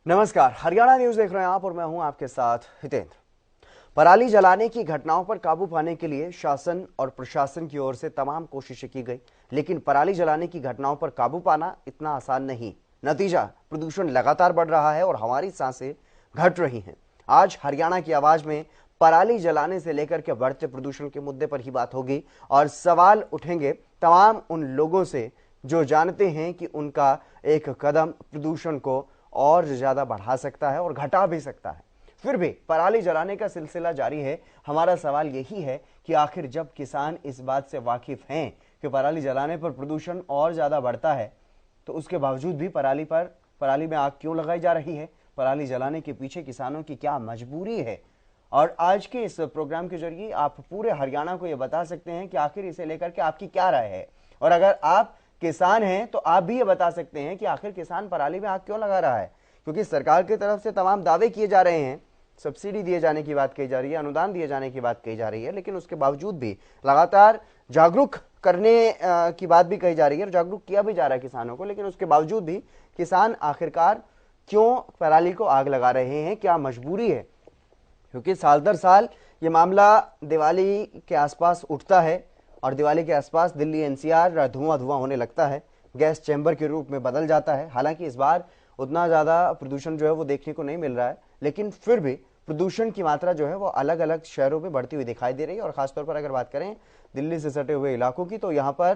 नमस्कार, हरियाणा न्यूज देख रहे हैं आप और मैं हूं आपके साथ हितेंद्र। पराली जलाने की घटनाओं पर काबू पाने के लिए शासन और प्रशासन की ओर से तमाम कोशिशें की गई, लेकिन पराली जलाने की घटनाओं पर काबू पाना इतना आसान नहीं। नतीजा, प्रदूषण लगातार बढ़ रहा है और हमारी सांसें घट रही हैं। आज हरियाणा की आवाज में पराली जलाने से लेकर के बढ़ते प्रदूषण के मुद्दे पर ही बात होगी और सवाल उठेंगे तमाम उन लोगों से जो जानते हैं कि उनका एक कदम प्रदूषण को और ज्यादा बढ़ा सकता है और घटा भी सकता है। फिर भी पराली जलाने का सिलसिला जारी है। हमारा सवाल यही है कि आखिर जब किसान इस बात से वाकिफ हैं कि पराली जलाने पर प्रदूषण और ज्यादा बढ़ता है, तो उसके बावजूद भी पराली में आग क्यों लगाई जा रही है? पराली जलाने के पीछे किसानों की क्या मजबूरी है? और आज के इस प्रोग्राम के जरिए आप पूरे हरियाणा को यह बता सकते हैं कि आखिर इसे लेकर के आपकी क्या राय है। और अगर आप किसान हैं तो आप भी ये बता सकते हैं कि आखिर किसान पराली में आग क्यों लगा रहा है, क्योंकि सरकार की तरफ से तमाम दावे किए जा रहे हैं, सब्सिडी दिए जाने की बात कही जा रही है, अनुदान दिए जाने की बात कही जा रही है, लेकिन उसके बावजूद भी लगातार जागरूक करने की बात भी कही जा रही है और जागरूक किया भी जा रहा है किसानों को, लेकिन उसके बावजूद भी किसान आखिरकार क्यों पराली को आग लगा रहे हैं? क्या मजबूरी है? क्योंकि साल दर साल ये मामला दिवाली के आसपास उठता है और दिवाली के आसपास दिल्ली एनसीआर धुआं धुआं होने लगता है, गैस चैम्बर के रूप में बदल जाता है। हालांकि इस बार उतना ज़्यादा प्रदूषण जो है वो देखने को नहीं मिल रहा है, लेकिन फिर भी प्रदूषण की मात्रा जो है वो अलग अलग शहरों में बढ़ती हुई दिखाई दे रही है। और खासतौर पर अगर बात करें दिल्ली से सटे हुए इलाकों की, तो यहाँ पर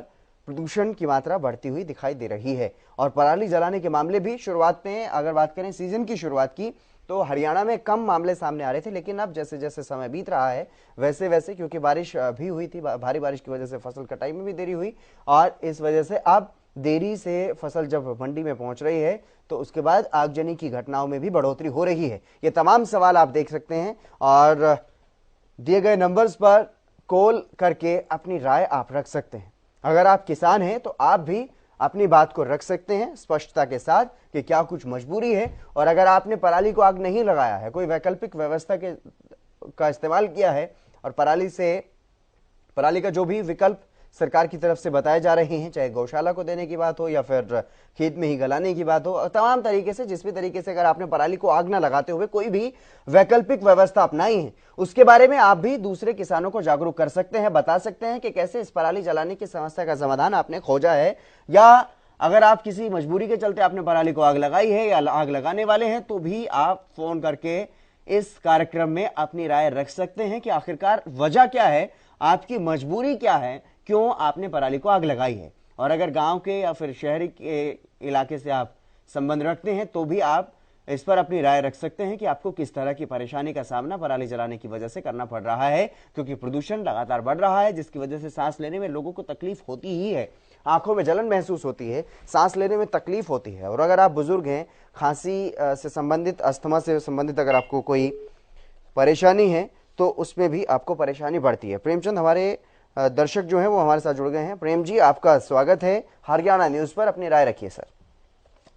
प्रदूषण की मात्रा बढ़ती हुई दिखाई दे रही है। और पराली जलाने के मामले भी शुरुआत में अगर बात करें सीजन की शुरुआत की, तो हरियाणा में कम मामले सामने आ रहे थे, लेकिन अब जैसे जैसे समय बीत रहा है वैसे वैसे, क्योंकि बारिश भी हुई थी, भारी बारिश की वजह से फसल कटाई में भी देरी हुई और इस वजह से अब देरी से फसल जब मंडी में पहुंच रही है तो उसके बाद आगजनी की घटनाओं में भी बढ़ोतरी हो रही है। ये तमाम सवाल आप देख सकते हैं और दिए गए नंबर्स पर कॉल करके अपनी राय आप रख सकते हैं। अगर आप किसान हैं तो आप भी अपनी बात को रख सकते हैं स्पष्टता के साथ कि क्या कुछ मजबूरी है। और अगर आपने पराली को आग नहीं लगाया है, कोई वैकल्पिक व्यवस्था का इस्तेमाल किया है और पराली का जो भी विकल्प सरकार की तरफ से बताए जा रहे हैं, चाहे गौशाला को देने की बात हो या फिर खेत में ही गलाने की बात हो, तमाम तरीके से जिस भी तरीके से अगर आपने पराली को आग न लगाते हुए कोई भी वैकल्पिक व्यवस्था अपनाई है, उसके बारे में आप भी दूसरे किसानों को जागरूक कर सकते हैं, बता सकते हैं कि कैसे इस पराली जलाने की समस्या का समाधान आपने खोजा है। या अगर आप किसी मजबूरी के चलते आपने पराली को आग लगाई है या आग लगाने वाले हैं, तो भी आप फोन करके इस कार्यक्रम में अपनी राय रख सकते हैं कि आखिरकार वजह क्या है, आपकी मजबूरी क्या है, क्यों आपने पराली को आग लगाई है। और अगर गांव के या फिर शहरी के इलाके से आप संबंध रखते हैं तो भी आप इस पर अपनी राय रख सकते हैं कि आपको किस तरह की परेशानी का सामना पराली जलाने की वजह से करना पड़ रहा है, क्योंकि प्रदूषण लगातार बढ़ रहा है, जिसकी वजह से सांस लेने में लोगों को तकलीफ होती ही है, आंखों में जलन महसूस होती है, सांस लेने में तकलीफ होती है। और अगर आप बुजुर्ग हैं, खांसी से संबंधित, अस्थमा से संबंधित अगर आपको कोई परेशानी है तो उसमें भी आपको परेशानी बढ़ती है। प्रेमचंद हमारे दर्शक जो हैं वो हमारे साथ जुड़ गए हैं। प्रेम जी, आपका स्वागत है हरियाणा न्यूज पर, अपनी राय रखिए सर।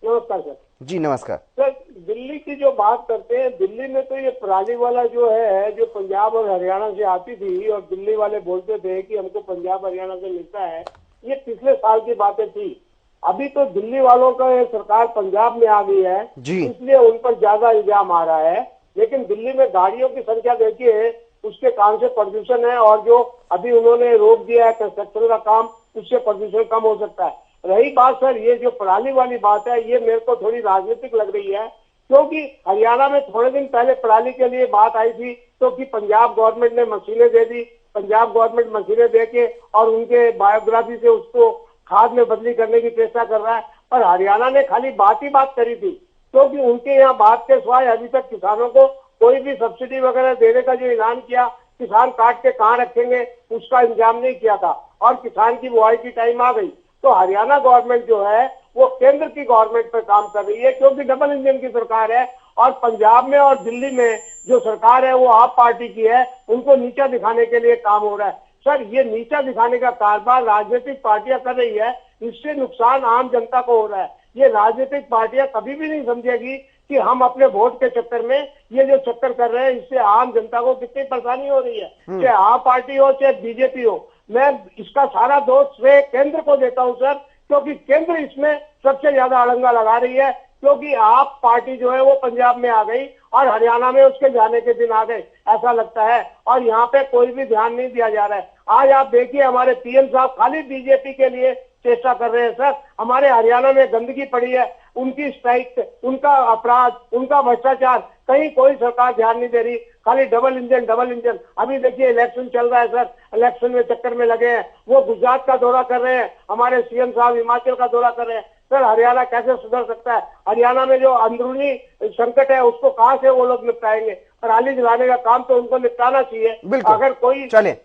नमस्कार सर। जी नमस्कार सर, दिल्ली की जो बात करते हैं, दिल्ली में तो ये पराली वाला जो है जो पंजाब और हरियाणा से आती थी और दिल्ली वाले बोलते थे कि हमको पंजाब हरियाणा से मिलता है, ये पिछले साल की बातें थी। अभी तो दिल्ली वालों का सरकार पंजाब में आ गई है, इसलिए उन पर ज्यादा इल्जाम आ रहा है। लेकिन दिल्ली में गाड़ियों की संख्या देखिए, उसके कारण से प्रदूषण है, और जो अभी उन्होंने रोक दिया है कंस्ट्रक्शन का काम, उससे प्रदूषण कम हो सकता है। रही बात सर ये जो पराली वाली बात है, ये मेरे को थोड़ी राजनीतिक लग रही है, क्योंकि हरियाणा में थोड़े दिन पहले पराली के लिए बात आई थी तो कि पंजाब गवर्नमेंट ने मशीनें दे दी, पंजाब गवर्नमेंट मशीनें दे के और उनके बायोग्राफी से उसको खाद में बदली करने की चेष्टा कर रहा है। पर हरियाणा ने खाली बात ही बात करी थी, क्योंकि उनके यहाँ बात के सिवाय अभी तक किसानों को कोई भी सब्सिडी वगैरह देने का जो ऐलान किया, किसान काट के कहाँ रखेंगे उसका इंतजाम नहीं किया था, और किसान की बुआई की टाइम आ गई। तो हरियाणा गवर्नमेंट जो है वो केंद्र की गवर्नमेंट पर काम कर रही है, क्योंकि डबल इंजन की सरकार है, और पंजाब में और दिल्ली में जो सरकार है वो आप पार्टी की है, उनको नीचा दिखाने के लिए काम हो रहा है। सर, ये नीचा दिखाने का कारभार राजनीतिक पार्टियां कर रही है, इससे नुकसान आम जनता को हो रहा है। ये राजनीतिक पार्टियां कभी भी नहीं समझेगी कि हम अपने वोट के चक्कर में ये जो चक्कर कर रहे हैं, इससे आम जनता को कितनी परेशानी हो रही है। चाहे आप पार्टी हो चाहे बीजेपी हो, मैं इसका सारा दोष श्रेय केंद्र को देता हूं सर, क्योंकि केंद्र इसमें सबसे ज्यादा अड़ंगा लगा रही है। क्योंकि आप पार्टी जो है वो पंजाब में आ गई और हरियाणा में उसके जाने के दिन आ गए, ऐसा लगता है। और यहाँ पे कोई भी ध्यान नहीं दिया जा रहा है। आज आप देखिए हमारे पीएम साहब खाली बीजेपी के लिए चेष्टा कर रहे हैं। सर, हमारे हरियाणा में गंदगी पड़ी है, उनकी स्ट्राइक, उनका अपराध, उनका भ्रष्टाचार, कहीं कोई सरकार ध्यान नहीं दे रही, खाली डबल इंजन डबल इंजन। अभी देखिए इलेक्शन चल रहा है सर, इलेक्शन में चक्कर में लगे हैं। वो गुजरात का दौरा कर रहे हैं, हमारे सीएम साहब हिमाचल का दौरा कर रहे हैं। सर, हरियाणा कैसे सुधर सकता है? हरियाणा में जो अंदरूनी संकट है उसको कहां से वो लोग निपटाएंगे? पराली जलाने का काम तो उनको निपटाना चाहिए। अगर कोई चले,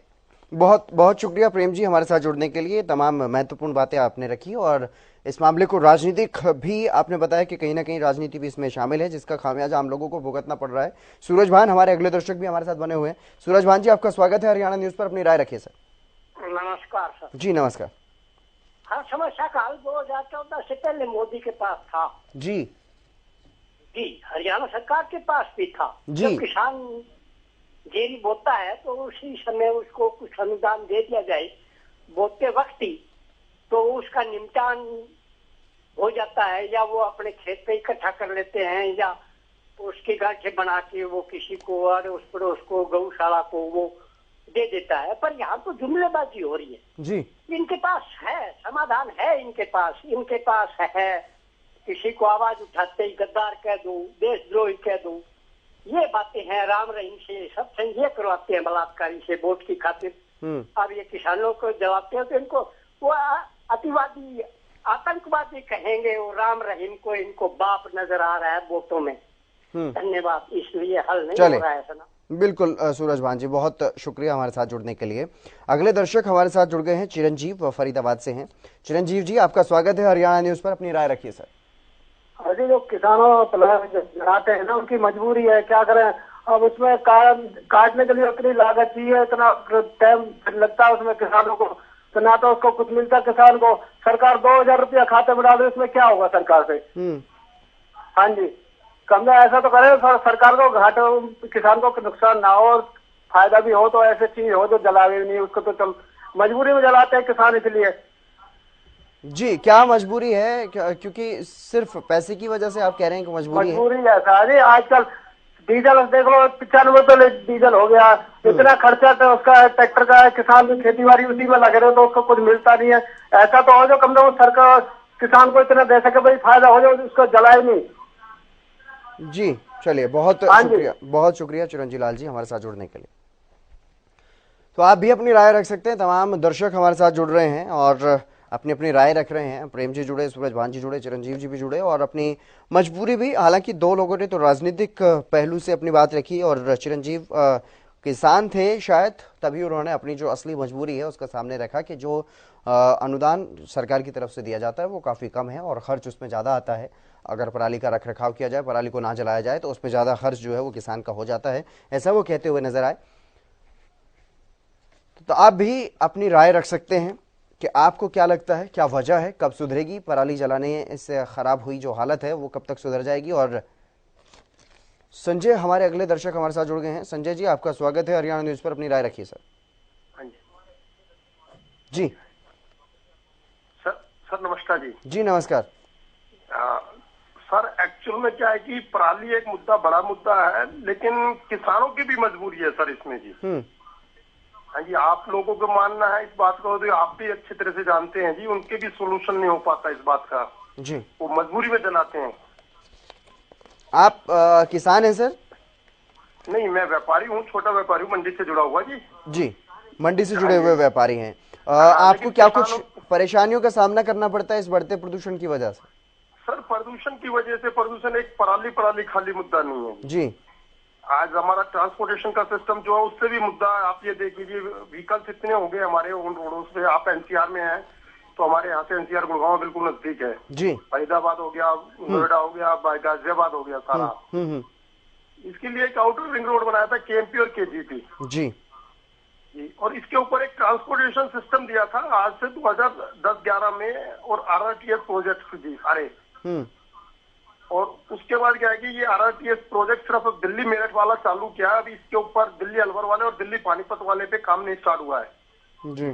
बहुत बहुत शुक्रिया प्रेम जी हमारे साथ जुड़ने के लिए। तमाम महत्वपूर्ण बातें आपने रखी और इस मामले को राजनीतिक भी आपने बताया कि कहीं ना कहीं राजनीति भी इसमें शामिल है, जिसका खामियाजा हम लोगों को भुगतना पड़ रहा है। सूरज भान हमारे अगले दर्शक भी हमारे साथ बने हुए हैं। सूरज भान जी, आपका स्वागत है हरियाणा न्यूज पर, अपनी राय रखिए सर। नमस्कार सर। जी नमस्कार। हाँ, समस्या काल 2014 से पहले मोदी के पास था जी जी, हरियाणा सरकार के पास भी था। जी। जब किसान जेरी बोता है तो उसी समय उसको कुछ अनुदान दे दिया जाए बोते वक्त ही, तो उसका निपटान हो जाता है, या वो अपने खेत पे इकट्ठा कर लेते हैं, या उसके गांठे बना के वो किसी को और उस पड़ोस को, गौशाला को वो दे देता है। पर यहाँ तो जुमलेबाजी हो रही है जी। इनके पास है, समाधान है इनके पास है। किसी को आवाज उठाते ही गद्दार कह दो, देशद्रोही कह दो, ये बातें हैं। राम रहीम से सब संजय करवाते हैं बलात्कारी से वोट की खातिर। अब ये किसानों को जवाबते हैं तो इनको वो अतिवादी, आतंकवादी कहेंगे। वो राम रहीम को इनको बाप नजर आ रहा है वोटों में। धन्यवाद। इसलिए हल नहीं हो रहा है सना। बिल्कुल सूरज भान जी, बहुत शुक्रिया हमारे साथ जुड़ने के लिए। अगले दर्शक हमारे साथ जुड़ गए हैं, चिरंजीव फरीदाबाद से हैं। चिरंजीव जी, आपका स्वागत है हरियाणा न्यूज पर, अपनी राय रखिए सर। अभी जो किसानों जलाते हैं ना, उनकी मजबूरी है, क्या करें। अब उसमें काटने के लिए उतनी लागत चाहिए, इतना टाइम लगता है उसमें किसानों को, तो ना तो उसको कुछ मिलता किसान को। सरकार 2000 रुपया खाते में डाल दे, उसमें क्या होगा सरकार से? हाँ जी, कम से ऐसा तो करे सरकार को, घाटा किसान को नुकसान ना हो और फायदा भी हो, तो ऐसे चीज हो जो जलावे नहीं उसको। तो चल मजबूरी में जलाते हैं किसान इसलिए। जी, क्या मजबूरी है? क्योंकि सिर्फ पैसे की वजह से आप कह रहे हैं कि मजबूरी है सारी। आजकल डीजल देख लो, 95 रुपये डीजल हो गया। इतना खर्चा तो उसका ट्रैक्टर का है, किसान की खेती बाड़ी उसी में लगे रहे तो उसको कुछ मिलता नहीं है। ऐसा तो हो जो कम से कम सरकार किसान को इतना दे सके भाई, फायदा हो जाए, उसको जलाए नहीं। जी चलिए, बहुत शुक्रिया चिरंजीव लाल जी हमारे साथ जुड़ने के लिए। तो आप भी अपनी राय रख सकते हैं। तमाम दर्शक हमारे साथ जुड़ रहे हैं और अपनी अपनी राय रख रहे हैं। प्रेम जी जुड़े, सूरज भान जी जुड़े, चिरंजीव जी भी जुड़े और अपनी मजबूरी भी। हालांकि दो लोगों ने तो राजनीतिक पहलू से अपनी बात रखी और चिरंजीव किसान थे शायद, तभी उन्होंने अपनी जो असली मजबूरी है उसका सामने रखा कि जो अनुदान सरकार की तरफ से दिया जाता है वो काफ़ी कम है और खर्च उसमें ज़्यादा आता है। अगर पराली का रख रखाव किया जाए, पराली को ना जलाया जाए, तो उसमें ज़्यादा खर्च जो है वो किसान का हो जाता है, ऐसा वो कहते हुए नजर आए। तो आप भी अपनी राय रख सकते हैं कि आपको क्या लगता है, क्या वजह है, कब सुधरेगी पराली जलाने से खराब हुई जो हालत है वो कब तक सुधर जाएगी। और संजय हमारे अगले दर्शक हमारे साथ जुड़ गए हैं। संजय जी, आपका स्वागत है हरियाणा न्यूज पर, अपनी राय रखिए सर। जी सर नमस्कार जी। जी नमस्कार। सर एक्चुअल में क्या है कि पराली एक मुद्दा, बड़ा मुद्दा है, लेकिन किसानों की भी मजबूरी है सर इसमें जी। हाँ जी, आप लोगों को मानना है इस बात को, तो आप भी अच्छी तरह से जानते हैं जी, उनके भी सोल्यूशन नहीं हो पाता इस बात का जी, वो मजबूरी में जलाते हैं। आप किसान हैं सर? नहीं, मैं व्यापारी हूँ, छोटा व्यापारी हूँ, मंडी से जुड़ा हुआ जी। जी, मंडी से जुड़े हुए व्यापारी हैं। आपको क्या कुछ परेशानियों का सामना करना पड़ता है इस बढ़ते प्रदूषण की वजह से? सर प्रदूषण की वजह से, प्रदूषण एक पराली खाली मुद्दा नहीं है जी। आज हमारा ट्रांसपोर्टेशन का सिस्टम जो है उससे भी मुद्दा। आप ये देख लीजिए, व्हीकल्स इतने हो गए हमारे उन रोडों पे। आप एनसीआर में हैं तो हमारे यहाँ से एनसीआर गुड़गांव बिल्कुल नजदीक है जी। फरीदाबाद हो गया, नोएडा हो गया, गाजियाबाद हो गया सारा। इसके लिए एक आउटर रिंग रोड बनाया था केएमपी और केजीपी जी, और इसके ऊपर एक ट्रांसपोर्टेशन सिस्टम दिया था आज से 2010-11 में, और आरआरटीएस प्रोजेक्ट जी सारे। और उसके बाद क्या है कि ये आरआरटीएस प्रोजेक्ट सिर्फ दिल्ली मेरठ वाला चालू किया। अभी इसके ऊपर दिल्ली अलवर वाले और दिल्ली पानीपत वाले पे काम नहीं स्टार्ट हुआ है जी।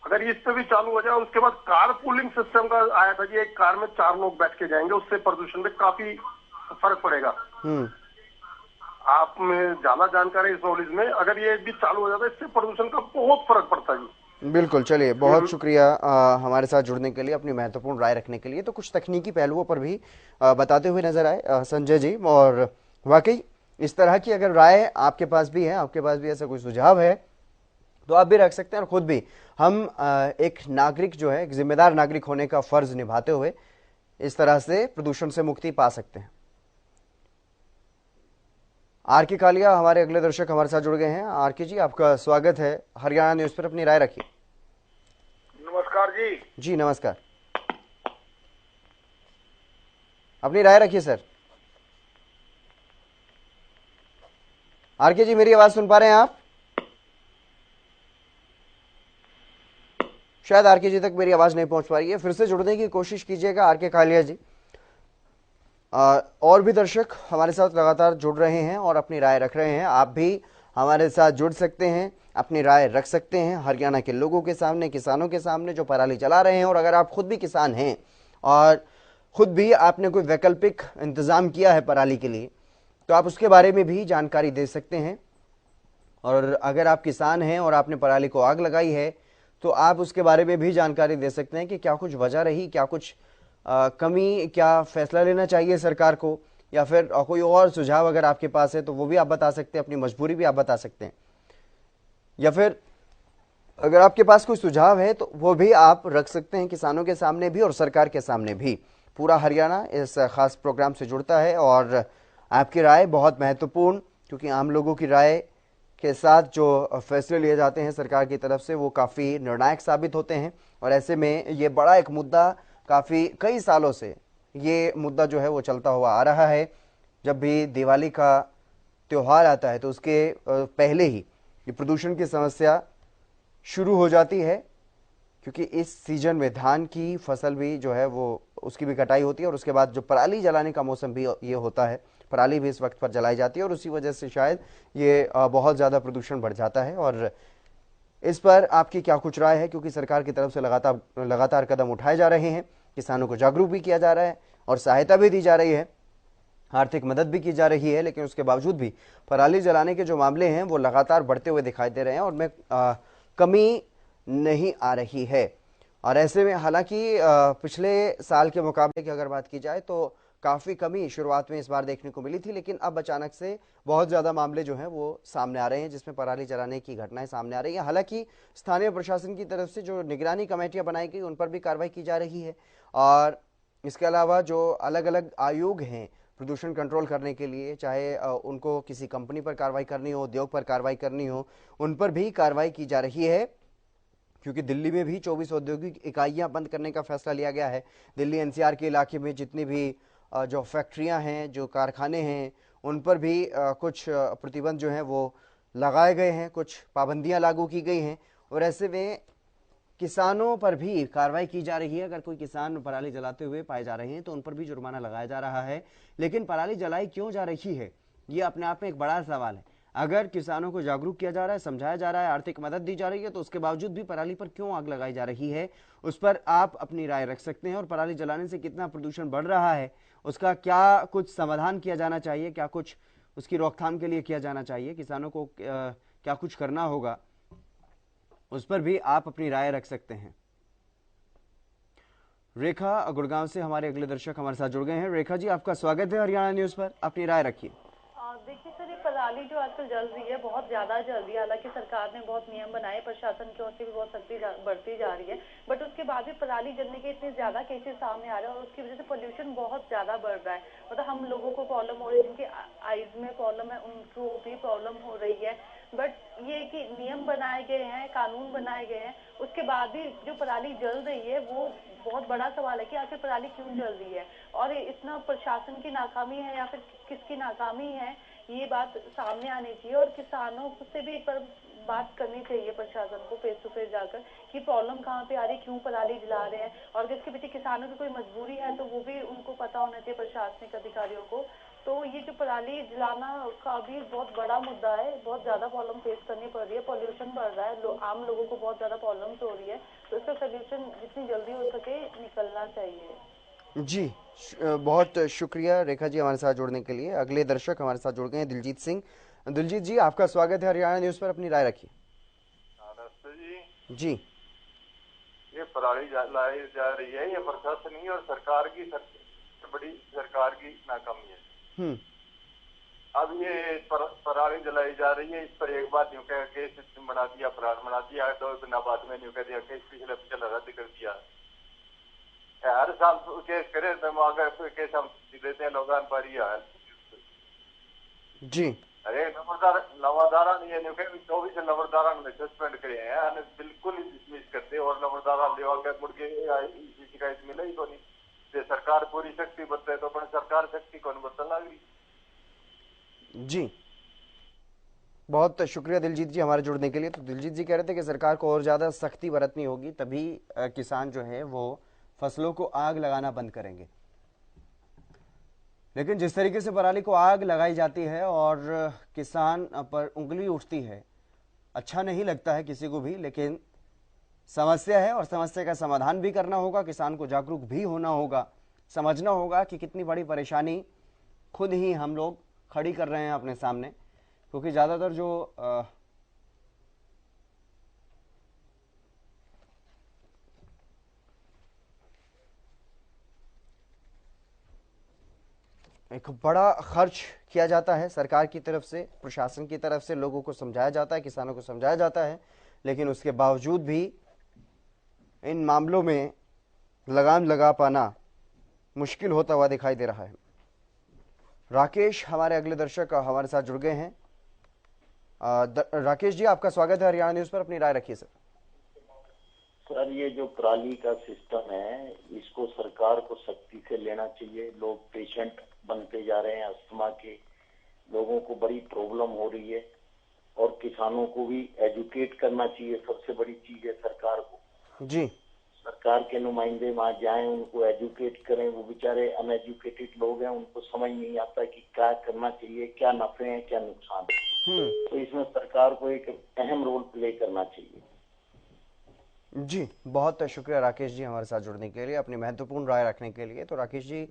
अगर ये इस पे भी चालू हो जाए, उसके बाद कार पूलिंग सिस्टम का आया था कि एक कार में 4 लोग बैठ के जाएंगे, उससे प्रदूषण में काफी फर्क पड़ेगा। आप में ज्यादा जानकारी इस नॉलेज में, अगर ये भी चालू हो जाता है इससे प्रदूषण का बहुत फर्क पड़ता है जी। बिल्कुल, चलिए बहुत शुक्रिया हमारे साथ जुड़ने के लिए, अपनी महत्वपूर्ण राय रखने के लिए। तो कुछ तकनीकी पहलुओं पर भी बताते हुए नजर आए संजय जी, और वाकई इस तरह की अगर राय आपके पास भी है, आपके पास भी ऐसा कोई सुझाव है तो आप भी रख सकते हैं, और खुद भी हम एक नागरिक जो है, एक जिम्मेदार नागरिक होने का फर्ज निभाते हुए इस तरह से प्रदूषण से मुक्ति पा सकते हैं। आर के कालिया हमारे अगले दर्शक हमारे साथ जुड़ गए हैं। आर के जी, आपका स्वागत है हरियाणा न्यूज पर, अपनी राय रखिए। नमस्कार जी। जी नमस्कार, अपनी राय रखिए सर। आर के जी, मेरी आवाज सुन पा रहे हैं आप? शायद आर के जी तक मेरी आवाज नहीं पहुंच पा रही है, फिर से जुड़ने की कोशिश कीजिएगा आर के कालिया जी। और भी दर्शक हमारे साथ लगातार जुड़ रहे हैं और अपनी राय रख रहे हैं। आप भी हमारे साथ जुड़ सकते हैं, अपनी राय रख सकते हैं हरियाणा के लोगों के सामने, किसानों के सामने जो पराली चला रहे हैं। और अगर आप खुद भी किसान हैं और खुद भी आपने कोई वैकल्पिक इंतजाम किया है पराली के लिए, तो आप उसके बारे में भी जानकारी दे सकते हैं। और अगर आप किसान हैं और आपने पराली को आग लगाई है तो आप उसके बारे में भी जानकारी दे सकते हैं कि क्या कुछ वजह रही, क्या कुछ कमी, क्या फैसला लेना चाहिए सरकार को, या फिर कोई और सुझाव अगर आपके पास है तो वो भी आप बता सकते हैं, अपनी मजबूरी भी आप बता सकते हैं। या फिर अगर आपके पास कोई सुझाव है तो वो भी आप रख सकते हैं किसानों के सामने भी और सरकार के सामने भी। पूरा हरियाणा इस खास प्रोग्राम से जुड़ता है और आपकी राय बहुत महत्वपूर्ण, क्योंकि आम लोगों की राय के साथ जो फैसले लिए जाते हैं सरकार की तरफ से वो काफ़ी निर्णायक साबित होते हैं। और ऐसे में ये बड़ा एक मुद्दा, काफ़ी कई सालों से ये मुद्दा जो है वो चलता हुआ आ रहा है। जब भी दिवाली का त्यौहार आता है तो उसके पहले ही ये प्रदूषण की समस्या शुरू हो जाती है, क्योंकि इस सीजन में धान की फसल भी जो है वो उसकी भी कटाई होती है और उसके बाद जो पराली जलाने का मौसम भी ये होता है, पराली भी इस वक्त पर जलाई जाती है और उसी वजह से शायद ये बहुत ज़्यादा प्रदूषण बढ़ जाता है। और इस पर आपकी क्या कुछ राय है, क्योंकि सरकार की तरफ से लगातार कदम उठाए जा रहे हैं, किसानों को जागरूक भी किया जा रहा है और सहायता भी दी जा रही है, आर्थिक मदद भी की जा रही है, लेकिन उसके बावजूद भी पराली जलाने के जो मामले हैं वो लगातार बढ़ते हुए दिखाई दे रहे हैं और उनमें कमी नहीं आ रही है। और ऐसे में हालांकि पिछले साल के मुकाबले की अगर बात की जाए तो काफ़ी कमी शुरुआत में इस बार देखने को मिली थी, लेकिन अब अचानक से बहुत ज़्यादा मामले जो हैं वो सामने आ रहे हैं जिसमें पराली जलाने की घटनाएं सामने आ रही हैं। हालांकि स्थानीय प्रशासन की तरफ से जो निगरानी कमेटियां बनाई गई उन पर भी कार्रवाई की जा रही है, और इसके अलावा जो अलग अलग आयोग हैं प्रदूषण कंट्रोल करने के लिए, चाहे उनको किसी कंपनी पर कार्रवाई करनी हो, उद्योग पर कार्रवाई करनी हो, उन पर भी कार्रवाई की जा रही है। क्योंकि दिल्ली में भी 24 औद्योगिक इकाइयां बंद करने का फैसला लिया गया है। दिल्ली एनसीआर के इलाके में जितनी भी जो फैक्ट्रियां हैं, जो कारखाने हैं, उन पर भी कुछ प्रतिबंध जो हैं वो लगाए गए हैं, कुछ पाबंदियां लागू की गई हैं। और ऐसे में किसानों पर भी कार्रवाई की जा रही है। अगर कोई किसान पराली जलाते हुए पाए जा रहे हैं तो उन पर भी जुर्माना लगाया जा रहा है। लेकिन पराली जलाई क्यों जा रही है, ये अपने आप में एक बड़ा सवाल है। अगर किसानों को जागरूक किया जा रहा है, समझाया जा रहा है, आर्थिक मदद दी जा रही है, तो उसके बावजूद भी पराली पर क्यों आग लगाई जा रही है, उस पर आप अपनी राय रख सकते हैं। और पराली जलाने से कितना प्रदूषण बढ़ रहा है, उसका क्या कुछ समाधान किया जाना चाहिए, क्या कुछ उसकी रोकथाम के लिए किया जाना चाहिए, किसानों को क्या कुछ करना होगा, उस पर भी आप अपनी राय रख सकते हैं। रेखा गुड़गांव से हमारे अगले दर्शक हमारे साथ जुड़ गए हैं। रेखा जी, आपका स्वागत है हरियाणा न्यूज पर, अपनी राय रखिए। देखिए सर, ये पराली जो आजकल जल रही है बहुत ज्यादा जल रही है। हालांकि सरकार ने बहुत नियम बनाए, प्रशासन की ओर से भी बहुत सख्ती बढ़ती जा रही है, बट उसके बाद भी पराली जलने के इतने ज्यादा केसेस सामने आ रहे हैं और उसकी वजह से पोल्यूशन बहुत ज्यादा बढ़ रहा है। मतलब हम लोगों को प्रॉब्लम हो रही है, जिनकी आईज में प्रॉब्लम है उनको भी प्रॉब्लम हो रही है। बट ये कि नियम बनाए गए हैं, कानून बनाए गए हैं, उसके बाद भी जो पराली जल रही है वो बहुत बड़ा सवाल है कि आखिर पराली क्यों जल रही है और इतना प्रशासन की नाकामी है या फिर किसकी नाकामी है, ये बात सामने आनी चाहिए। और किसानों से भी एक बार बात करनी चाहिए प्रशासन को फेस टू फेस जाकर कि प्रॉब्लम कहाँ पे आ रही है, क्यों पराली जला रहे हैं, और इसके पीछे किसानों की कोई मजबूरी है तो वो भी उनको पता होना चाहिए प्रशासनिक अधिकारियों को। तो ये जो पराली जलाना का भी बहुत बड़ा मुद्दा है, बहुत ज्यादा प्रॉब्लम फेस करनी पड़ रही है, पॉल्यूशन बढ़ रहा है, आम लोगों को बहुत ज्यादा प्रॉब्लम्स हो रही है, तो इसका सोल्यूशन जितनी जल्दी हो सके निकलना चाहिए। जी, बहुत शुक्रिया रेखा जी हमारे साथ जुड़ने के लिए। अगले दर्शक हमारे साथ जुड़ गए हैं, दिलजीत सिंह। दिलजीत जी, आपका स्वागत है हरियाणा न्यूज पर, अपनी राय रखिए। जी, ये पराली लाई जा रही है, ये प्रशासनिक और सरकार की बड़ी सरकार की नाकामी है। अब ये पराली जलाई जा रही है, इस पर एक बार न्यू कह केस बना दिया, अपराध बना दिया, 2 दिन बाद में न्यू कह दिया केस पिछले रद्द कर दिया। हर साल केस करे तो केस हम देते हैं लोग पर जी। अरे नवरदारा ये 24 नवरदारा ने सस्पेंड करे हैं, बिल्कुल डिसमिस करते और नवरदारा लेवा के मुड़ के शिकायत मिले ही को नहीं। सरकार पूरी शक्ति बरते तो अपने सरकार शक्ति कौन बरतन लग रही। जी, बहुत शुक्रिया दिलजीत जी हमारे जुड़ने के लिए। तो दिलजीत जी कह रहे थे कि सरकार को और ज्यादा सख्ती बरतनी होगी, तभी किसान जो है वो फसलों को आग लगाना बंद करेंगे। लेकिन जिस तरीके से पराली को आग लगाई जाती है और किसान पर उंगली उठती है, अच्छा नहीं लगता है किसी को भी, लेकिन समस्या है और समस्या का समाधान भी करना होगा। किसान को जागरूक भी होना होगा, समझना होगा कि कितनी बड़ी परेशानी खुद ही हम लोग खड़ी कर रहे हैं अपने सामने, क्योंकि ज़्यादातर जो एक बड़ा खर्च किया जाता है सरकार की तरफ से, प्रशासन की तरफ से, लोगों को समझाया जाता है, किसानों को समझाया जाता है, लेकिन उसके बावजूद भी इन मामलों में लगाम लगा पाना मुश्किल होता हुआ दिखाई दे रहा है। राकेश हमारे अगले दर्शक हमारे साथ जुड़ गए हैं। राकेश जी, आपका स्वागत है हरियाणा न्यूज पर, अपनी राय रखिए सर। सर, ये जो पराली का सिस्टम है, इसको सरकार को सख्ती से लेना चाहिए। लोग पेशेंट बनते जा रहे हैं, अस्थमा के लोगों को बड़ी प्रॉब्लम हो रही है, और किसानों को भी एजुकेट करना चाहिए। सबसे बड़ी चीज है सरकार को। जी, सरकार के नुमाइंदे वहां जाएं, उनको एजुकेट करें। वो बेचारे अनएजुकेटेड लोग हैं, उनको समझ नहीं आता कि क्या करना चाहिए, क्या नफे हैं, क्या नुकसान है। तो इसमें सरकार को एक अहम रोल प्ले करना चाहिए। जी, बहुत शुक्रिया राकेश जी हमारे साथ जुड़ने के लिए, अपनी महत्वपूर्ण राय रखने के लिए। तो राकेश जी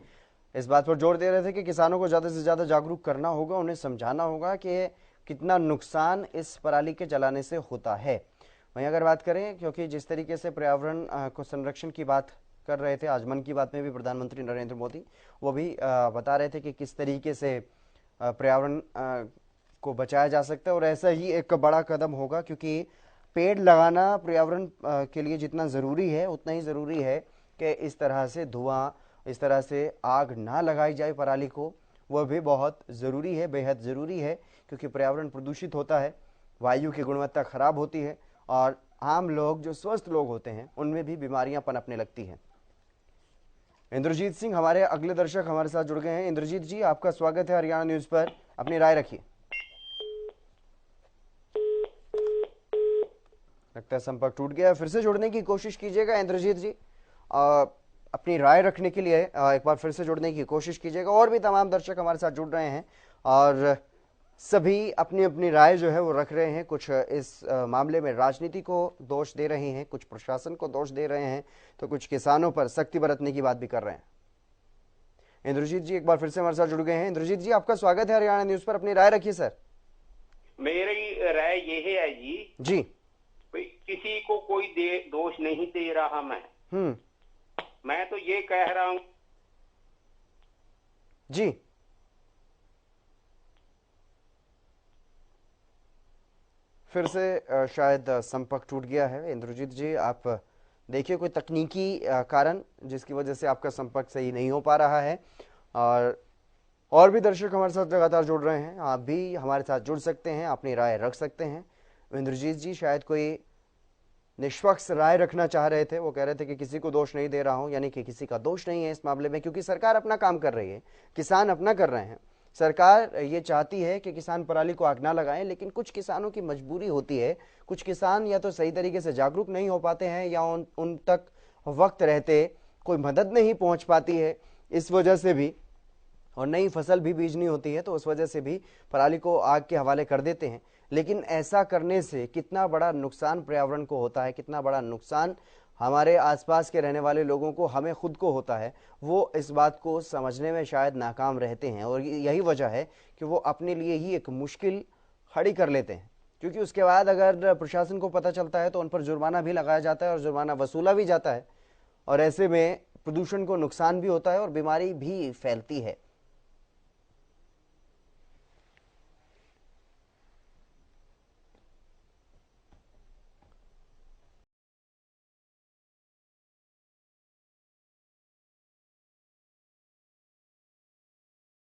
इस बात पर जोर दे रहे थे कि किसानों को ज़्यादा से ज़्यादा जागरूक करना होगा, उन्हें समझाना होगा कि कितना नुकसान इस पराली के जलाने से होता है। वहीं अगर बात करें, क्योंकि जिस तरीके से पर्यावरण को संरक्षण की बात कर रहे थे, आज मन की बात में भी प्रधानमंत्री नरेंद्र मोदी वो भी बता रहे थे कि किस तरीके से पर्यावरण को बचाया जा सकता है, और ऐसा ही एक बड़ा कदम होगा, क्योंकि पेड़ लगाना पर्यावरण के लिए जितना ज़रूरी है उतना ही ज़रूरी है कि इस तरह से धुआं, इस तरह से आग ना लगाई जाए पराली को, वह भी बहुत ज़रूरी है, बेहद ज़रूरी है, क्योंकि पर्यावरण प्रदूषित होता है, वायु की गुणवत्ता खराब होती है, और आम लोग जो स्वस्थ लोग होते हैं उनमें भी बीमारियां पनपने लगती हैं। इंद्रजीत सिंह हमारे अगले दर्शक हमारे साथ जुड़ गए हैं। इंद्रजीत जी, आपका स्वागत है हरियाणा न्यूज पर, अपनी राय रखिए। लगता है संपर्क टूट गया, फिर से जुड़ने की कोशिश कीजिएगा इंद्रजीत जी, अपनी राय रखने के लिए एक बार फिर से जुड़ने की कोशिश कीजिएगा। और भी तमाम दर्शक हमारे साथ जुड़ रहे हैं और सभी अपनी अपनी राय जो है वो रख रहे हैं। कुछ इस मामले में राजनीति को दोष दे रहे हैं, कुछ प्रशासन को दोष दे रहे हैं, तो कुछ किसानों पर सख्ती बरतने की बात भी कर रहे हैं। इंद्रजीत जी एक बार फिर से हमारे साथ जुड़ गए हैं। इंद्रजीत जी, आपका स्वागत है हरियाणा न्यूज पर, अपनी राय रखिए सर। मेरी राय ये है जी, किसी को कोई दोष नहीं दे रहा मैं तो ये कह रहा हूं जी, फिर से शायद संपर्क टूट गया है। इंद्रजीत जी, आप देखिए कोई तकनीकी कारण जिसकी वजह से आपका संपर्क सही नहीं हो पा रहा है, और भी दर्शक हमारे साथ लगातार जुड़ रहे हैं। आप भी हमारे साथ जुड़ सकते हैं, अपनी राय रख सकते हैं। इंद्रजीत जी शायद कोई निष्पक्ष राय रखना चाह रहे थे, वो कह रहे थे कि किसी को दोष नहीं दे रहा हूं, यानी कि किसी का दोष नहीं है इस मामले में, क्योंकि सरकार अपना काम कर रही है, किसान अपना कर रहे हैं। सरकार ये चाहती है कि किसान पराली को आग ना लगाएं, लेकिन कुछ किसानों की मजबूरी होती है, कुछ किसान या तो सही तरीके से जागरूक नहीं हो पाते हैं, या उन तक वक्त रहते कोई मदद नहीं पहुंच पाती है, इस वजह से भी और नई फसल भी बीजनी होती है, तो उस वजह से भी पराली को आग के हवाले कर देते हैं। लेकिन ऐसा करने से कितना बड़ा नुकसान पर्यावरण को होता है, कितना बड़ा नुकसान हमारे आसपास के रहने वाले लोगों को, हमें खुद को होता है, वो इस बात को समझने में शायद नाकाम रहते हैं। और यही वजह है कि वो अपने लिए ही एक मुश्किल खड़ी कर लेते हैं, क्योंकि उसके बाद अगर प्रशासन को पता चलता है तो उन पर जुर्माना भी लगाया जाता है और जुर्माना वसूला भी जाता है, और ऐसे में प्रदूषण को नुकसान भी होता है और बीमारी भी फैलती है।